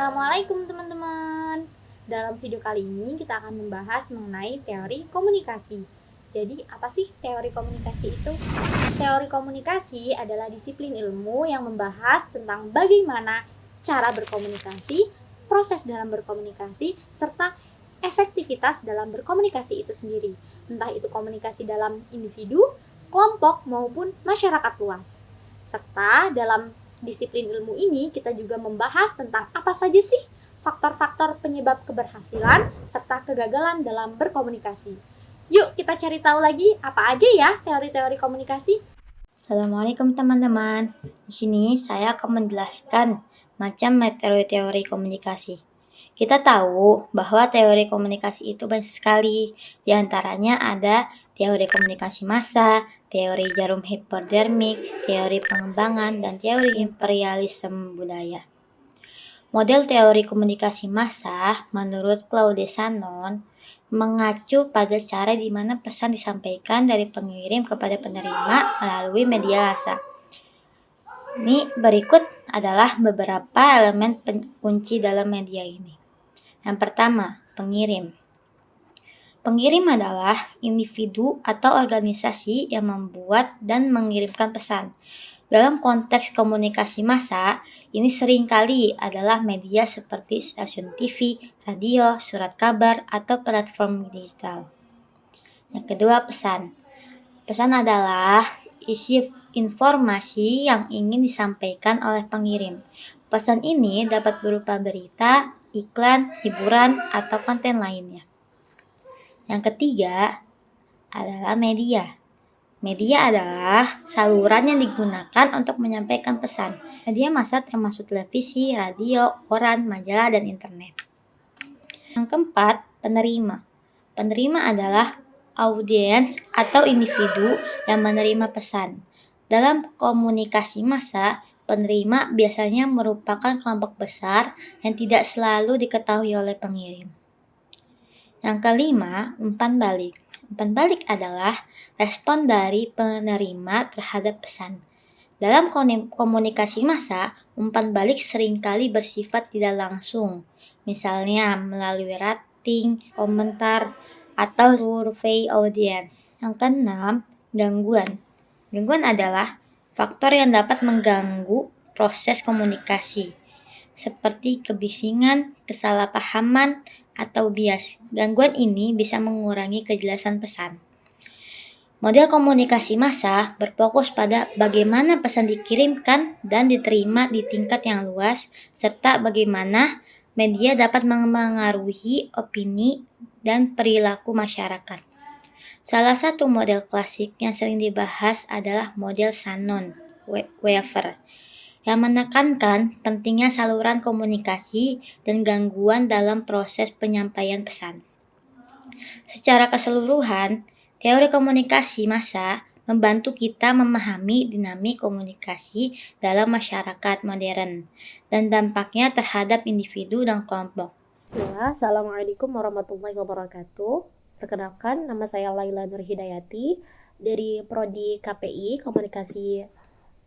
Assalamualaikum teman-teman. Dalam video kali ini kita akan membahas mengenai teori komunikasi. Jadi apa sih teori komunikasi itu? Teori komunikasi adalah disiplin ilmu yang membahas tentang bagaimana cara berkomunikasi, proses dalam berkomunikasi, serta efektivitas dalam berkomunikasi itu sendiri. Entah itu komunikasi dalam individu, kelompok, maupun masyarakat luas. Serta dalam disiplin ilmu ini kita juga membahas tentang apa saja sih faktor-faktor penyebab keberhasilan serta kegagalan dalam berkomunikasi. Yuk kita cari tahu lagi apa aja ya teori-teori komunikasi. Assalamualaikum teman-teman. Di sini saya akan menjelaskan macam teori-teori komunikasi. Kita tahu bahwa teori komunikasi itu banyak sekali. Di antaranya ada teori komunikasi massa, teori jarum hipodermik, teori pengembangan, dan teori imperialisme budaya. Model teori komunikasi massa menurut Claude Shannon mengacu pada cara di mana pesan disampaikan dari pengirim kepada penerima melalui media massa. Ini berikut adalah beberapa elemen kunci dalam media ini. Yang pertama, pengirim. Pengirim adalah individu atau organisasi yang membuat dan mengirimkan pesan. Dalam konteks komunikasi massa, ini seringkali adalah media seperti stasiun TV, radio, surat kabar, atau platform digital. Yang kedua, pesan. Pesan adalah isi informasi yang ingin disampaikan oleh pengirim. Pesan ini dapat berupa berita, iklan, hiburan, atau konten lainnya. Yang ketiga adalah media. Media adalah saluran yang digunakan untuk menyampaikan pesan. Media massa termasuk televisi, radio, koran, majalah, dan internet. Yang keempat, penerima. Penerima adalah audiens atau individu yang menerima pesan. Dalam komunikasi massa, penerima biasanya merupakan kelompok besar yang tidak selalu diketahui oleh pengirim. Yang kelima, umpan balik. Umpan balik adalah respon dari penerima terhadap pesan. Dalam komunikasi massa, umpan balik seringkali bersifat tidak langsung, misalnya melalui rating, komentar, atau survei audiens. Yang keenam, gangguan. Gangguan adalah faktor yang dapat mengganggu proses komunikasi, seperti kebisingan, kesalahpahaman, atau bias. Gangguan ini bisa mengurangi kejelasan pesan. Model komunikasi massa berfokus pada bagaimana pesan dikirimkan dan diterima di tingkat yang luas, serta bagaimana media dapat mengaruhi opini dan perilaku masyarakat. Salah satu model klasik yang sering dibahas adalah model Shannon-Weaver, yang menekankan pentingnya saluran komunikasi dan gangguan dalam proses penyampaian pesan. Secara keseluruhan, teori komunikasi massa membantu kita memahami dinamik komunikasi dalam masyarakat modern dan dampaknya terhadap individu dan kelompok. Bismillah, Assalamualaikum warahmatullahi wabarakatuh. Perkenalkan, nama saya Laila Nurhidayati dari Prodi KPI Komunikasi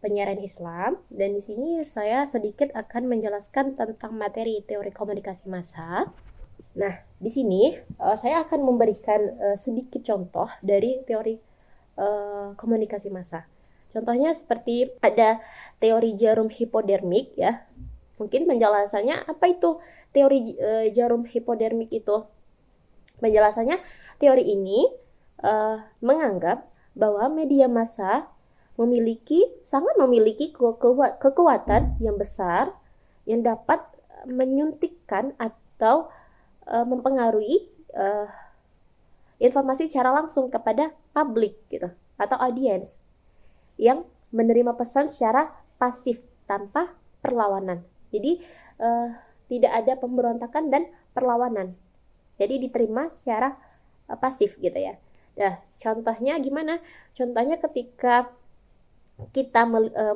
Penyiaran Islam, dan di sini saya sedikit akan menjelaskan tentang materi teori komunikasi massa. Nah, di sini saya akan memberikan sedikit contoh dari teori komunikasi massa. Contohnya seperti ada teori jarum hipodermik ya. Mungkin penjelasannya apa itu teori jarum hipodermik itu? Penjelasannya, teori ini menganggap bahwa media massa sangat memiliki kekuatan yang besar yang dapat menyuntikkan atau mempengaruhi informasi secara langsung kepada publik gitu atau audiens yang menerima pesan secara pasif tanpa perlawanan. Jadi tidak ada pemberontakan dan perlawanan. Jadi diterima secara pasif gitu ya. Nah, contohnya gimana? Contohnya ketika kita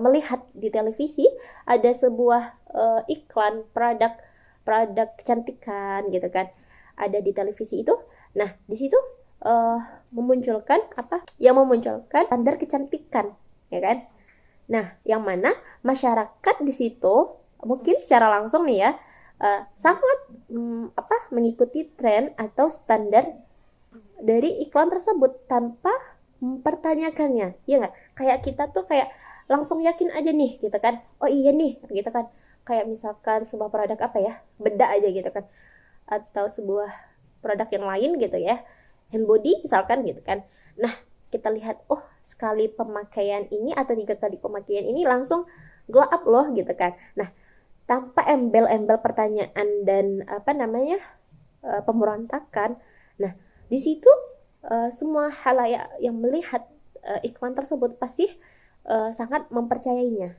melihat di televisi ada sebuah iklan produk kecantikan gitu kan. Ada di televisi itu. Nah, di situ memunculkan apa? Yang memunculkan standar kecantikan, ya kan? Nah, yang mana masyarakat di situ mungkin secara langsung nih ya sangat mengikuti tren atau standar dari iklan tersebut tanpa mempertanyakannya, ya nggak? Kayak kita tuh kayak langsung yakin aja nih gitu kan, oh iya nih gitu kan, kayak misalkan sebuah produk apa ya, bedak aja gitu kan, atau sebuah produk yang lain gitu ya, hand body misalkan gitu kan. Nah, kita lihat, oh sekali pemakaian ini atau 3 kali pemakaian ini langsung glow up loh gitu kan. Nah, tanpa embel-embel pertanyaan dan pemberontakan. Nah, di situ semua halayak yang melihat iklan tersebut pasti sangat mempercayainya,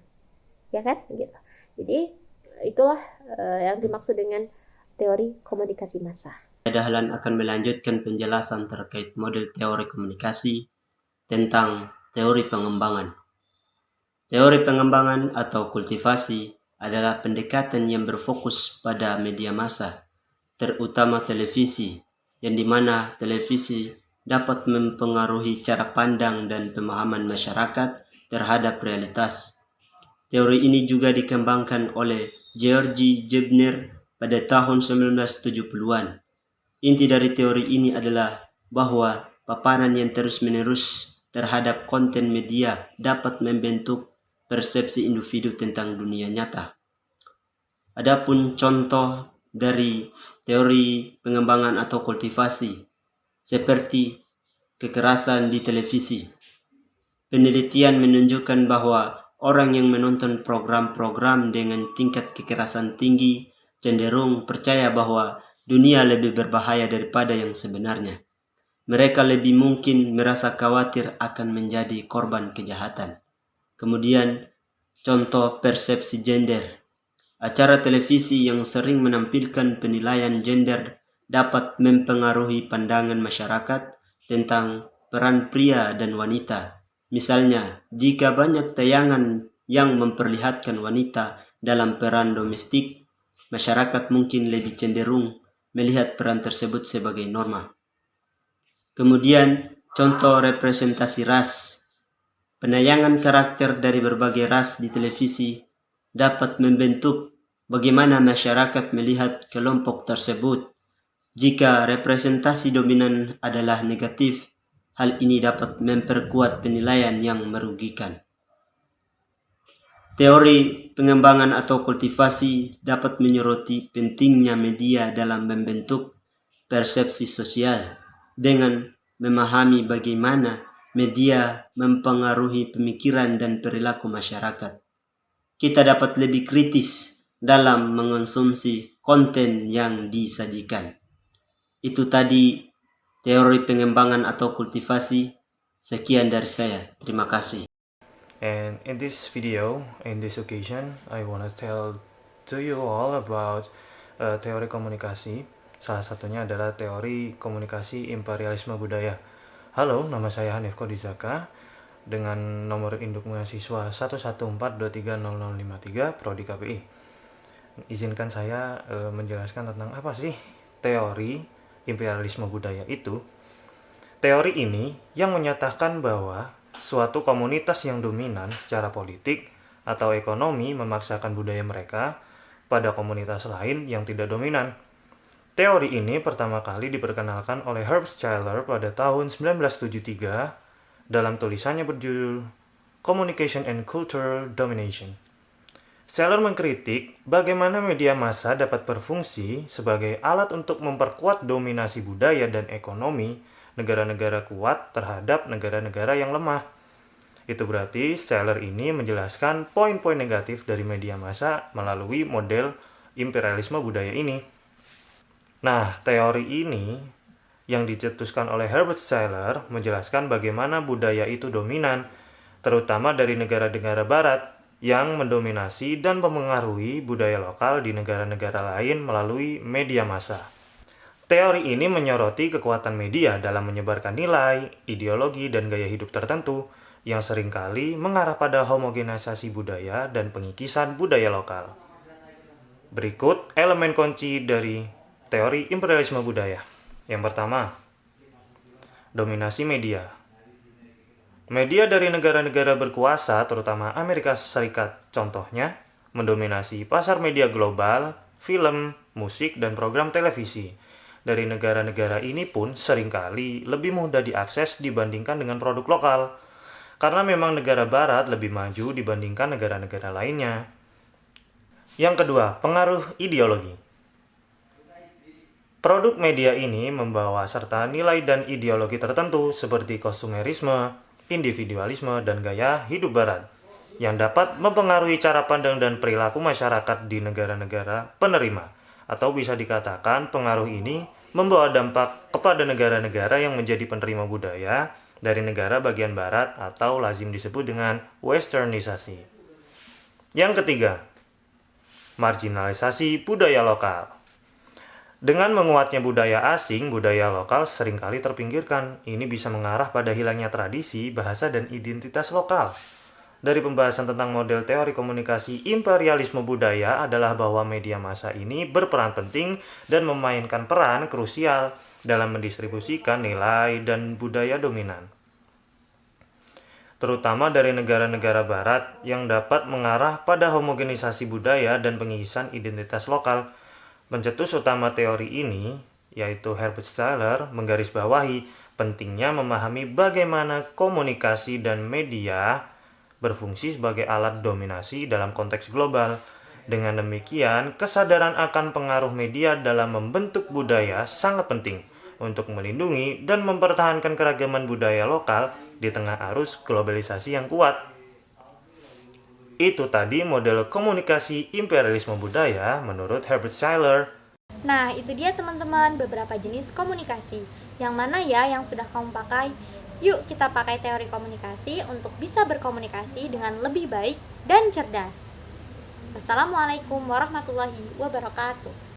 ya kan? Gitu. Jadi itulah yang dimaksud dengan teori komunikasi massa. Dahlan akan melanjutkan penjelasan terkait model teori komunikasi tentang teori pengembangan. Teori pengembangan atau kultivasi adalah pendekatan yang berfokus pada media massa, terutama televisi, yang dimana televisi dapat mempengaruhi cara pandang dan pemahaman masyarakat terhadap realitas. Teori ini juga dikembangkan oleh Georgi Jebner pada tahun 1970-an. Inti dari teori ini adalah bahwa paparan yang terus-menerus terhadap konten media dapat membentuk persepsi individu tentang dunia nyata. Adapun contoh dari teori pengembangan atau kultivasi seperti kekerasan di televisi. Penelitian menunjukkan bahwa orang yang menonton program-program dengan tingkat kekerasan tinggi cenderung percaya bahwa dunia lebih berbahaya daripada yang sebenarnya. Mereka lebih mungkin merasa khawatir akan menjadi korban kejahatan. Kemudian, contoh persepsi gender. Acara televisi yang sering menampilkan penilaian gender dapat mempengaruhi pandangan masyarakat tentang peran pria dan wanita. Misalnya, jika banyak tayangan yang memperlihatkan wanita dalam peran domestik, masyarakat mungkin lebih cenderung melihat peran tersebut sebagai norma. Kemudian, contoh representasi ras. Penayangan karakter dari berbagai ras di televisi dapat membentuk bagaimana masyarakat melihat kelompok tersebut. Jika representasi dominan adalah negatif, hal ini dapat memperkuat penilaian yang merugikan. Teori pengembangan atau kultivasi dapat menyoroti pentingnya media dalam membentuk persepsi sosial dengan memahami bagaimana media mempengaruhi pemikiran dan perilaku masyarakat. Kita dapat lebih kritis dalam mengonsumsi konten yang disajikan. Itu tadi teori pengembangan atau kultivasi. Sekian dari saya. Terima kasih. And in this video, in this occasion, I want to tell to you all about teori komunikasi. Salah satunya adalah teori komunikasi imperialisme budaya. Halo, nama saya Hanif Kodizaka dengan nomor induk mahasiswa 114230053 Prodi KPI. Izinkan saya menjelaskan tentang apa sih teori imperialisme budaya itu. Teori ini yang menyatakan bahwa suatu komunitas yang dominan secara politik atau ekonomi memaksakan budaya mereka pada komunitas lain yang tidak dominan. Teori ini pertama kali diperkenalkan oleh Herbert Schiller pada tahun 1973 dalam tulisannya berjudul Communication and Cultural Domination. Schiller mengkritik bagaimana media massa dapat berfungsi sebagai alat untuk memperkuat dominasi budaya dan ekonomi negara-negara kuat terhadap negara-negara yang lemah. Itu berarti Schiller ini menjelaskan poin-poin negatif dari media massa melalui model imperialisme budaya ini. Nah, teori ini yang dicetuskan oleh Herbert Schiller menjelaskan bagaimana budaya itu dominan, terutama dari negara-negara barat yang mendominasi dan memengaruhi budaya lokal di negara-negara lain melalui media massa. Teori ini menyoroti kekuatan media dalam menyebarkan nilai, ideologi, dan gaya hidup tertentu yang seringkali mengarah pada homogenisasi budaya dan pengikisan budaya lokal. Berikut elemen kunci dari teori imperialisme budaya. Yang pertama, dominasi media. Media dari negara-negara berkuasa, terutama Amerika Serikat contohnya, mendominasi pasar media global film, musik, dan program televisi. Dari negara-negara ini pun seringkali lebih mudah diakses dibandingkan dengan produk lokal. Karena memang negara barat lebih maju dibandingkan negara-negara lainnya. Yang kedua, pengaruh ideologi. Produk media ini membawa serta nilai dan ideologi tertentu seperti konsumerisme, individualisme, dan gaya hidup barat yang dapat mempengaruhi cara pandang dan perilaku masyarakat di negara-negara penerima. Atau bisa dikatakan pengaruh ini membawa dampak kepada negara-negara yang menjadi penerima budaya dari negara bagian barat atau lazim disebut dengan westernisasi. Yang ketiga, marginalisasi budaya lokal. Dengan menguatnya budaya asing, budaya lokal seringkali terpinggirkan. Ini bisa mengarah pada hilangnya tradisi, bahasa, dan identitas lokal. Dari pembahasan tentang model teori komunikasi imperialisme budaya adalah bahwa media massa ini berperan penting dan memainkan peran krusial dalam mendistribusikan nilai dan budaya dominan, terutama dari negara-negara barat yang dapat mengarah pada homogenisasi budaya dan pengisahan identitas lokal. Pencetus utama teori ini, yaitu Herbert Stifler, menggarisbawahi pentingnya memahami bagaimana komunikasi dan media berfungsi sebagai alat dominasi dalam konteks global. Dengan demikian, kesadaran akan pengaruh media dalam membentuk budaya sangat penting untuk melindungi dan mempertahankan keragaman budaya lokal di tengah arus globalisasi yang kuat. Itu tadi model komunikasi imperialisme budaya menurut Herbert Stifler. Nah, itu dia teman-teman beberapa jenis komunikasi. Yang mana ya yang sudah kamu pakai? Yuk kita pakai teori komunikasi untuk bisa berkomunikasi dengan lebih baik dan cerdas. Wassalamualaikum warahmatullahi wabarakatuh.